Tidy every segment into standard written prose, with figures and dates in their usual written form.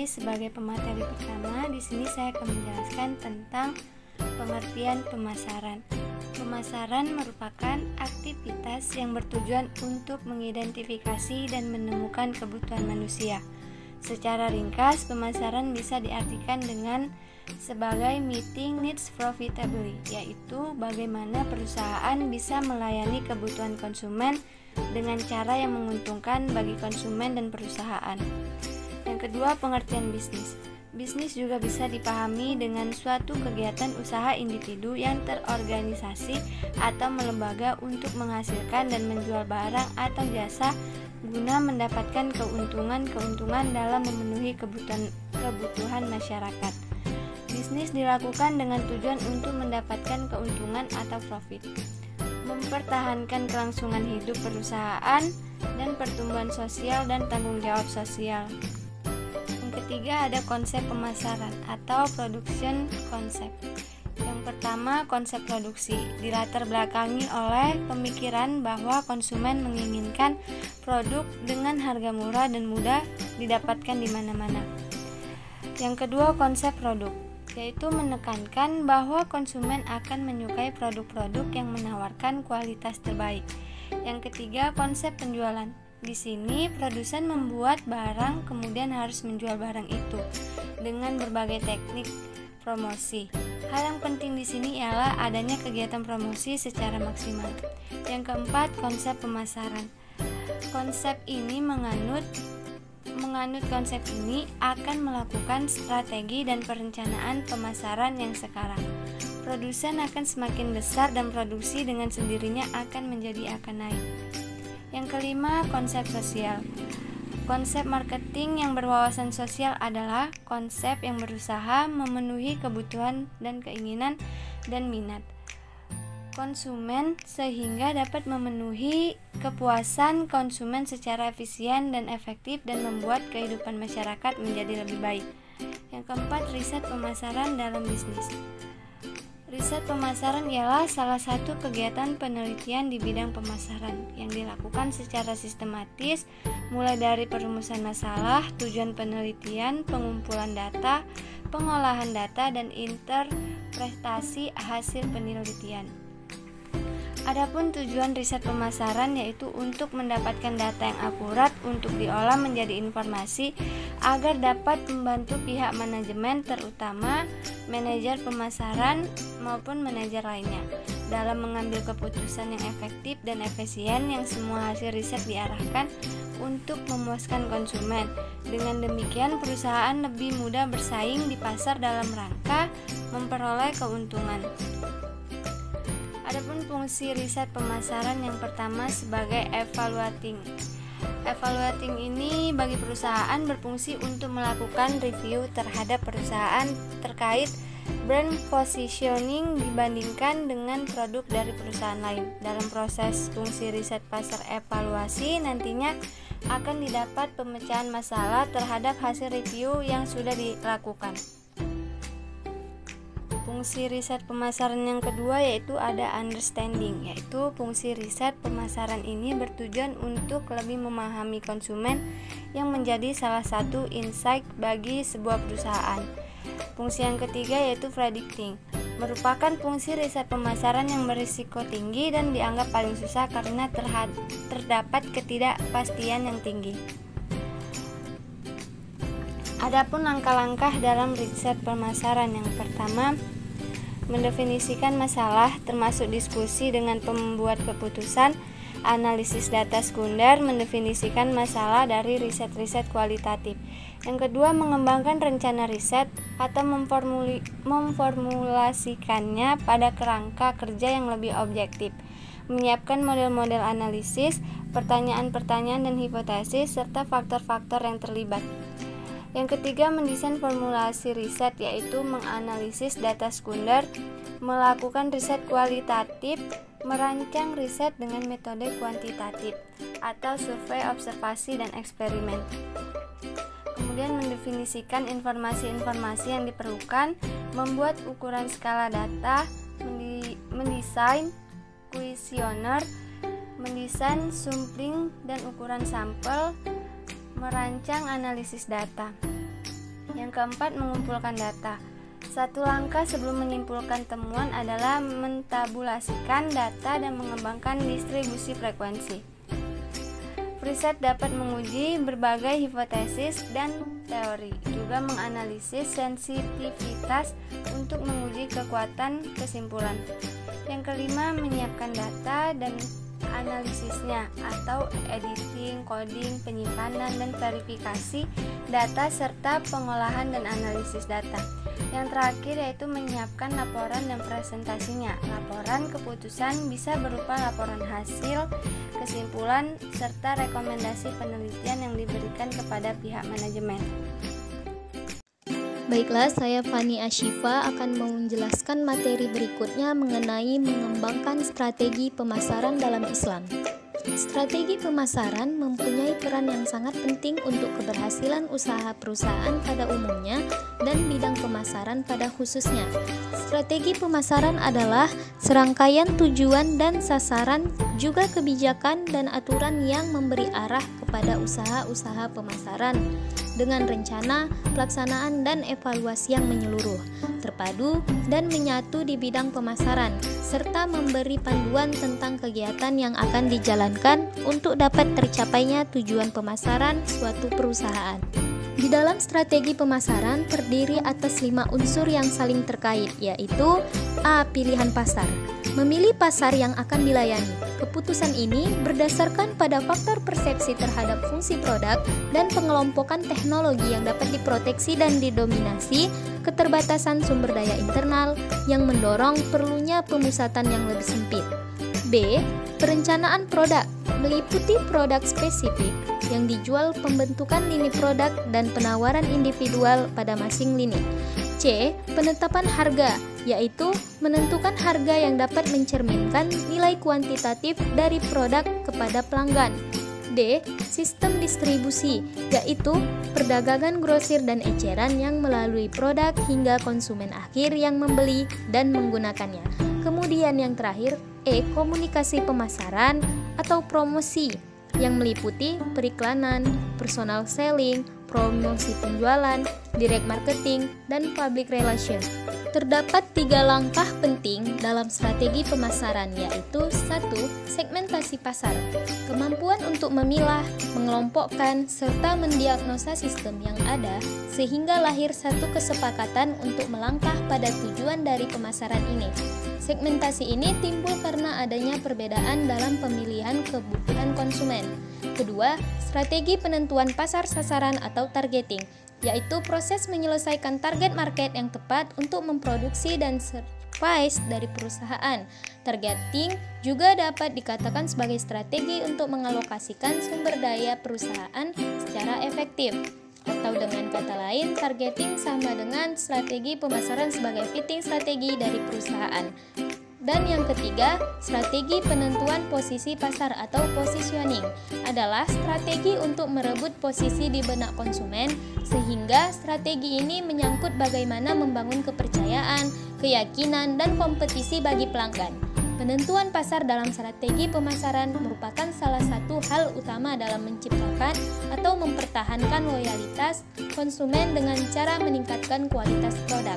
ini sebagai pemateri pertama, di sini saya akan menjelaskan tentang pengertian pemasaran. Pemasaran merupakan aktivitas yang bertujuan untuk mengidentifikasi dan menemukan kebutuhan manusia. Secara ringkas, pemasaran bisa diartikan dengan sebagai meeting needs profitably, yaitu bagaimana perusahaan bisa melayani kebutuhan konsumen dengan cara yang menguntungkan bagi konsumen dan perusahaan. Yang kedua, pengertian bisnis. Bisnis juga bisa dipahami dengan suatu kegiatan usaha individu yang terorganisasi atau melembaga untuk menghasilkan dan menjual barang atau jasa guna mendapatkan keuntungan dalam memenuhi kebutuhan masyarakat. Bisnis dilakukan dengan tujuan untuk mendapatkan keuntungan atau profit, mempertahankan kelangsungan hidup perusahaan, dan pertumbuhan sosial dan tanggung jawab sosial. Yang ketiga, ada konsep pemasaran atau production concept. Yang pertama, konsep produksi dilatar belakangi oleh pemikiran bahwa konsumen menginginkan produk dengan harga murah dan mudah didapatkan di mana-mana. Yang kedua, konsep produk, yaitu menekankan bahwa konsumen akan menyukai produk-produk yang menawarkan kualitas terbaik. Yang ketiga, konsep penjualan. Di sini produsen membuat barang kemudian harus menjual barang itu dengan berbagai teknik promosi. Hal yang penting di sini ialah adanya kegiatan promosi secara maksimal. Yang keempat, konsep pemasaran. Konsep ini menganut konsep ini akan melakukan strategi dan perencanaan pemasaran yang sekarang. Produsen akan semakin besar dan produksi dengan sendirinya akan naik. Yang kelima, konsep sosial. Konsep marketing yang berwawasan sosial adalah konsep yang berusaha memenuhi kebutuhan dan keinginan dan minat konsumen sehingga dapat memenuhi kepuasan konsumen secara efisien dan efektif dan membuat kehidupan masyarakat menjadi lebih baik. Yang keempat, riset pemasaran dalam bisnis. Riset pemasaran ialah salah satu kegiatan penelitian di bidang pemasaran yang dilakukan secara sistematis, mulai dari perumusan masalah, tujuan penelitian, pengumpulan data, pengolahan data, dan interpretasi hasil penelitian. Adapun tujuan riset pemasaran yaitu untuk mendapatkan data yang akurat untuk diolah menjadi informasi agar dapat membantu pihak manajemen, terutama manajer pemasaran maupun manajer lainnya, dalam mengambil keputusan yang efektif dan efisien yang semua hasil riset diarahkan untuk memuaskan konsumen. Dengan demikian, perusahaan lebih mudah bersaing di pasar dalam rangka memperoleh keuntungan. Adapun fungsi riset pemasaran yang pertama sebagai evaluating. Evaluating ini bagi perusahaan berfungsi untuk melakukan review terhadap perusahaan terkait brand positioning dibandingkan dengan produk dari perusahaan lain. Dalam proses fungsi riset pasar evaluasi nantinya akan didapat pemecahan masalah terhadap hasil review yang sudah dilakukan. Fungsi riset pemasaran yang kedua yaitu ada understanding, yaitu fungsi riset pemasaran ini bertujuan untuk lebih memahami konsumen yang menjadi salah satu insight bagi sebuah perusahaan. Fungsi yang ketiga yaitu predicting, merupakan fungsi riset pemasaran yang berisiko tinggi dan dianggap paling susah karena terdapat ketidakpastian yang tinggi. Adapun langkah-langkah dalam riset pemasaran yang pertama, mendefinisikan masalah termasuk diskusi dengan pembuat keputusan, analisis data sekunder, mendefinisikan masalah dari riset-riset kualitatif. Yang kedua, mengembangkan rencana riset atau memformulasikannya pada kerangka kerja yang lebih objektif, menyiapkan model-model analisis, pertanyaan-pertanyaan dan hipotesis, serta faktor-faktor yang terlibat. Yang ketiga, mendesain formulasi riset, yaitu menganalisis data sekunder, melakukan riset kualitatif, merancang riset dengan metode kuantitatif atau survei, observasi, dan eksperimen. Kemudian mendefinisikan informasi-informasi yang diperlukan, membuat ukuran skala data, mendesain kuesioner, mendesain sampling dan ukuran sampel, merancang analisis data. Yang keempat, mengumpulkan data. Satu langkah sebelum menyimpulkan temuan adalah mentabulasikan data dan mengembangkan distribusi frekuensi. Riset dapat menguji berbagai hipotesis dan teori, juga menganalisis sensitivitas untuk menguji kekuatan kesimpulan. Yang kelima, menyiapkan data dan analisisnya atau editing, coding, penyimpanan, dan verifikasi data serta pengolahan dan analisis data. Yang terakhir yaitu menyiapkan laporan dan presentasinya. Laporan keputusan bisa berupa laporan hasil, kesimpulan, serta rekomendasi penelitian yang diberikan kepada pihak manajemen. Baiklah, saya Fani Ashifa akan menjelaskan materi berikutnya mengenai mengembangkan strategi pemasaran dalam Islam. Strategi pemasaran mempunyai peran yang sangat penting untuk keberhasilan usaha perusahaan pada umumnya dan bidang pemasaran pada khususnya. Strategi pemasaran adalah serangkaian tujuan dan sasaran, juga kebijakan dan aturan yang memberi arah kepada usaha-usaha pemasaran dengan rencana, pelaksanaan, dan evaluasi yang menyeluruh, terpadu, dan menyatu di bidang pemasaran, serta memberi panduan tentang kegiatan yang akan dijalankan untuk dapat tercapainya tujuan pemasaran suatu perusahaan. Di dalam strategi pemasaran terdiri atas 5 unsur yang saling terkait, yaitu A. Pilihan pasar. Memilih pasar yang akan dilayani. Keputusan ini berdasarkan pada faktor persepsi terhadap fungsi produk dan pengelompokan teknologi yang dapat diproteksi dan didominasi, keterbatasan sumber daya internal yang mendorong perlunya pemusatan yang lebih sempit. B. Perencanaan produk meliputi produk spesifik yang dijual, pembentukan lini produk, dan penawaran individual pada masing lini. C. Penetapan harga, yaitu menentukan harga yang dapat mencerminkan nilai kuantitatif dari produk kepada pelanggan. D. Sistem distribusi, yaitu perdagangan grosir dan eceran yang melalui produk hingga konsumen akhir yang membeli dan menggunakannya. Kemudian yang terakhir, E. Komunikasi pemasaran atau promosi, yang meliputi periklanan, personal selling, promosi penjualan, direct marketing, dan public relations. Terdapat 3 langkah penting dalam strategi pemasaran, yaitu 1. Segmentasi pasar. Kemampuan untuk memilah, mengelompokkan, serta mendiagnosa sistem yang ada sehingga lahir satu kesepakatan untuk melangkah pada tujuan dari pemasaran ini. Segmentasi ini timbul karena adanya perbedaan dalam pemilihan kebutuhan konsumen. Kedua, strategi penentuan pasar sasaran atau targeting, yaitu proses menyelesaikan target market yang tepat untuk memproduksi dan service dari perusahaan. Targeting juga dapat dikatakan sebagai strategi untuk mengalokasikan sumber daya perusahaan secara efektif. Atau dengan kata lain, targeting sama dengan strategi pemasaran sebagai fitting strategi dari perusahaan. Dan yang ketiga, strategi penentuan posisi pasar atau positioning adalah strategi untuk merebut posisi di benak konsumen, sehingga strategi ini menyangkut bagaimana membangun kepercayaan, keyakinan, dan kompetisi bagi pelanggan. Penentuan pasar dalam strategi pemasaran merupakan salah satu hal utama dalam menciptakan atau mempertahankan loyalitas konsumen dengan cara meningkatkan kualitas produk.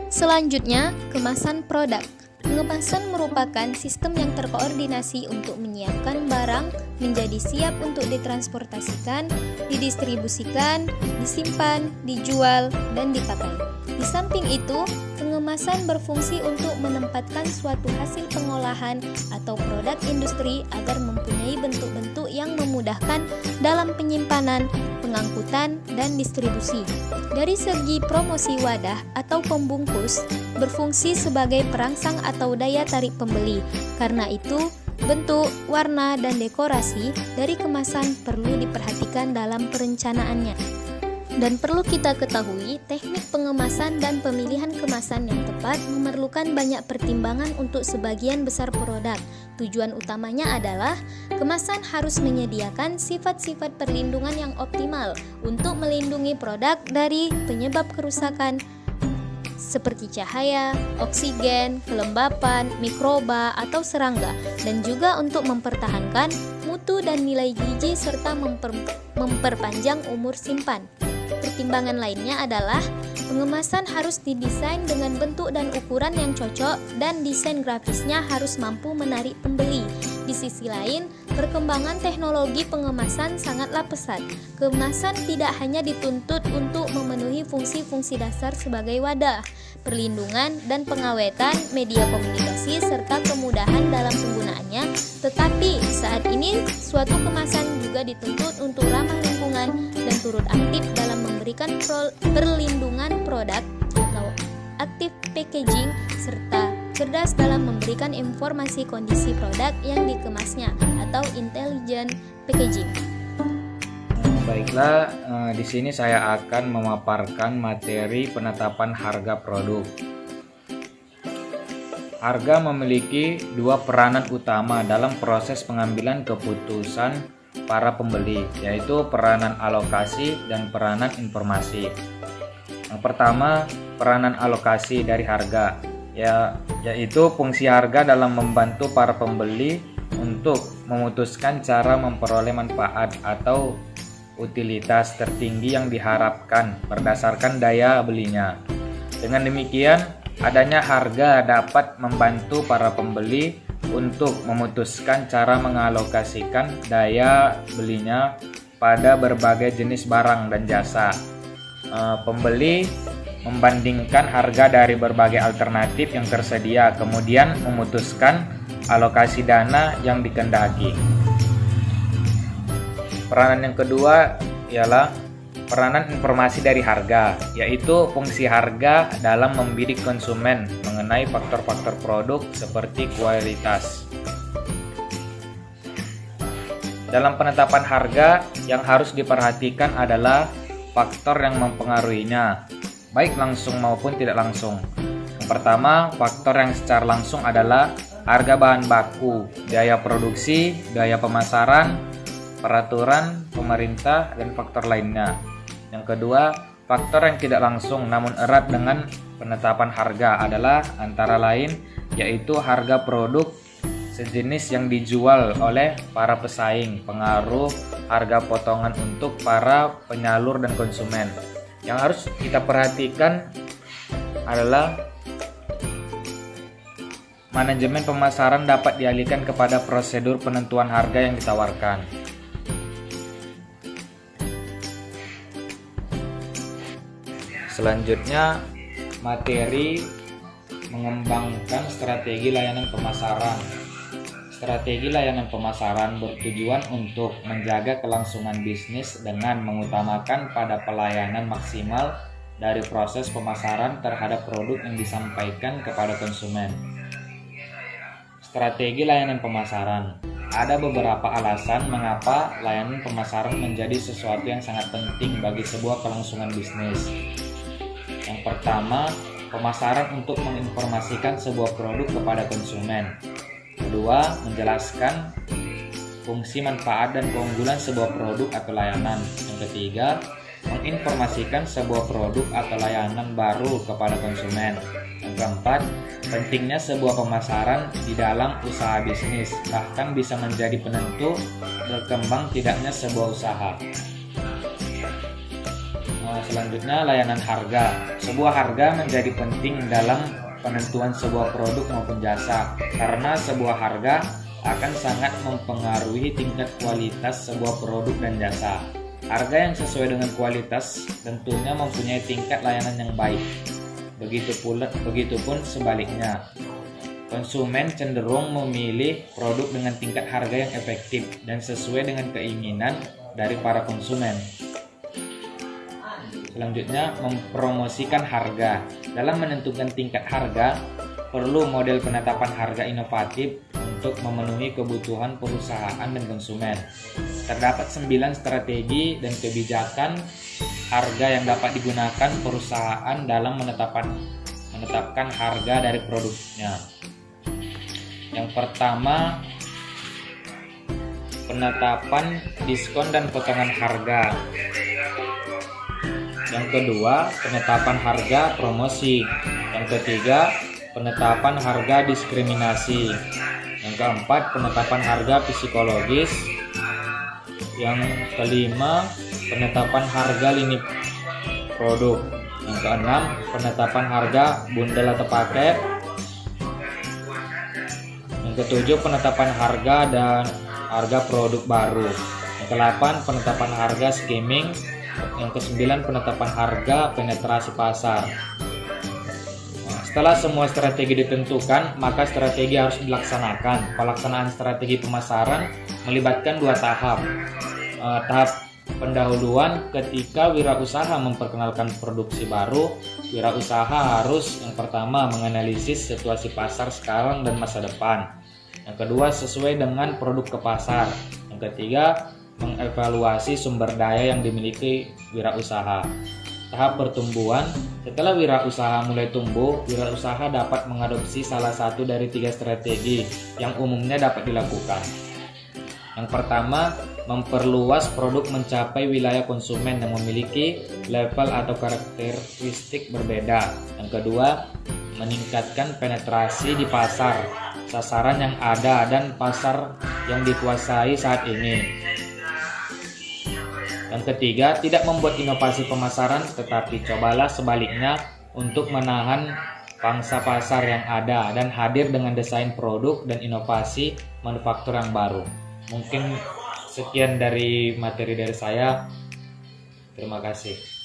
Selanjutnya, kemasan produk. Pengemasan merupakan sistem yang terkoordinasi untuk menyiapkan barang menjadi siap untuk ditransportasikan, didistribusikan, disimpan, dijual, dan dipakai. Di samping itu, pengemasan berfungsi untuk menempatkan suatu hasil pengolahan atau produk industri agar mempunyai bentuk-bentuk yang memudahkan dalam penyimpanan, pengangkutan, dan distribusi. Dari segi promosi, wadah atau pembungkus berfungsi sebagai perangsang atau daya tarik pembeli. Karena itu, bentuk, warna, dan dekorasi dari kemasan perlu diperhatikan dalam perencanaannya. Dan perlu kita ketahui, teknik pengemasan dan pemilihan kemasan yang tepat memerlukan banyak pertimbangan untuk sebagian besar produk. Tujuan utamanya adalah kemasan harus menyediakan sifat-sifat perlindungan yang optimal untuk melindungi produk dari penyebab kerusakan seperti cahaya, oksigen, kelembapan, mikroba, atau serangga, dan juga untuk mempertahankan mutu dan nilai gizi serta memperpanjang umur simpan. pertimbangan lainnya adalah pengemasan harus didesain dengan bentuk dan ukuran yang cocok dan desain grafisnya harus mampu menarik pembeli. Di sisi lain, perkembangan teknologi pengemasan sangatlah pesat. Kemasan tidak hanya dituntut untuk memenuhi fungsi-fungsi dasar sebagai wadah, perlindungan dan pengawetan media komunikasi serta kemudahan dalam penggunaannya, tetapi saat ini suatu kemasan juga dituntut untuk ramah lingkungan dan turut aktif dalam memberikan perlindungan produk atau active packaging serta cerdas dalam memberikan informasi kondisi produk yang dikemasnya atau intelligent packaging. Baiklah, di sini saya akan memaparkan materi penetapan harga produk. Harga memiliki dua peranan utama dalam proses pengambilan keputusan para pembeli, yaitu peranan alokasi dan peranan informasi. Yang pertama, peranan alokasi dari harga, yaitu fungsi harga dalam membantu para pembeli untuk memutuskan cara memperoleh manfaat atau utilitas tertinggi yang diharapkan berdasarkan daya belinya. Dengan demikian, adanya harga dapat membantu para pembeli untuk memutuskan cara mengalokasikan daya belinya pada berbagai jenis barang dan jasa. Pembeli membandingkan harga dari berbagai alternatif yang tersedia, kemudian memutuskan alokasi dana yang dikehendaki. Peranan yang kedua ialah peranan informasi dari harga, yaitu fungsi harga dalam membidik konsumen mengenai faktor-faktor produk seperti kualitas. Dalam penetapan harga, yang harus diperhatikan adalah faktor yang mempengaruhinya, baik langsung maupun tidak langsung. Yang pertama, faktor yang secara langsung adalah harga bahan baku, biaya produksi, biaya pemasaran, peraturan pemerintah, dan faktor lainnya. Yang kedua, faktor yang tidak langsung namun erat dengan penetapan harga adalah antara lain yaitu harga produk sejenis yang dijual oleh para pesaing, pengaruh harga potongan untuk para penyalur dan konsumen. Yang harus kita perhatikan adalah manajemen pemasaran dapat dialihkan kepada prosedur penentuan harga yang ditawarkan. Selanjutnya, materi mengembangkan strategi layanan pemasaran. Strategi layanan pemasaran bertujuan untuk menjaga kelangsungan bisnis dengan mengutamakan pada pelayanan maksimal dari proses pemasaran terhadap produk yang disampaikan kepada konsumen. Strategi layanan pemasaran. Ada beberapa alasan mengapa layanan pemasaran menjadi sesuatu yang sangat penting bagi sebuah kelangsungan bisnis. Yang pertama, pemasaran untuk menginformasikan sebuah produk kepada konsumen. Kedua, menjelaskan fungsi, manfaat, dan keunggulan sebuah produk atau layanan. Yang ketiga, menginformasikan sebuah produk atau layanan baru kepada konsumen. Yang keempat, pentingnya sebuah pemasaran di dalam usaha bisnis, bahkan bisa menjadi penentu berkembang tidaknya sebuah usaha. Selanjutnya, layanan harga. Sebuah harga menjadi penting dalam penentuan sebuah produk maupun jasa, karena sebuah harga akan sangat mempengaruhi tingkat kualitas sebuah produk dan jasa. Harga yang sesuai dengan kualitas tentunya mempunyai tingkat layanan yang baik. Begitupun sebaliknya. Konsumen cenderung memilih produk dengan tingkat harga yang efektif dan sesuai dengan keinginan dari para konsumen. Selanjutnya, mempromosikan harga. Dalam menentukan tingkat harga, perlu model penetapan harga inovatif untuk memenuhi kebutuhan perusahaan dan konsumen. Terdapat 9 strategi dan kebijakan harga yang dapat digunakan perusahaan dalam menetapkan harga dari produknya. Yang pertama, penetapan diskon dan potongan harga. Yang kedua, penetapan harga promosi. Yang ketiga, penetapan harga diskriminasi. Yang keempat, penetapan harga psikologis. Yang kelima, penetapan harga produk. Yang keenam, penetapan harga bundel atau paket. Yang ketujuh, penetapan harga dan harga produk baru. Yang ke-8, penetapan harga skimming. Yang ke-9, penetapan harga penetrasi pasar. Setelah semua strategi ditentukan, maka strategi harus dilaksanakan. Pelaksanaan strategi pemasaran melibatkan 2 tahap. Tahap pendahuluan, ketika wirausaha memperkenalkan produksi baru, wirausaha harus yang pertama menganalisis situasi pasar sekarang dan masa depan. Yang kedua, sesuai dengan produk ke pasar. Yang ketiga, mengevaluasi sumber daya yang dimiliki wirausaha. Tahap pertumbuhan, setelah wirausaha mulai tumbuh, wirausaha dapat mengadopsi salah satu dari 3 strategi yang umumnya dapat dilakukan. Yang pertama, memperluas produk mencapai wilayah konsumen yang memiliki level atau karakteristik berbeda. Yang kedua, meningkatkan penetrasi di pasar, sasaran yang ada dan pasar yang dikuasai saat ini. Yang ketiga, tidak membuat inovasi pemasaran, tetapi cobalah sebaliknya untuk menahan pangsa pasar yang ada dan hadir dengan desain produk dan inovasi manufaktur yang baru. Mungkin sekian dari materi dari saya. Terima kasih.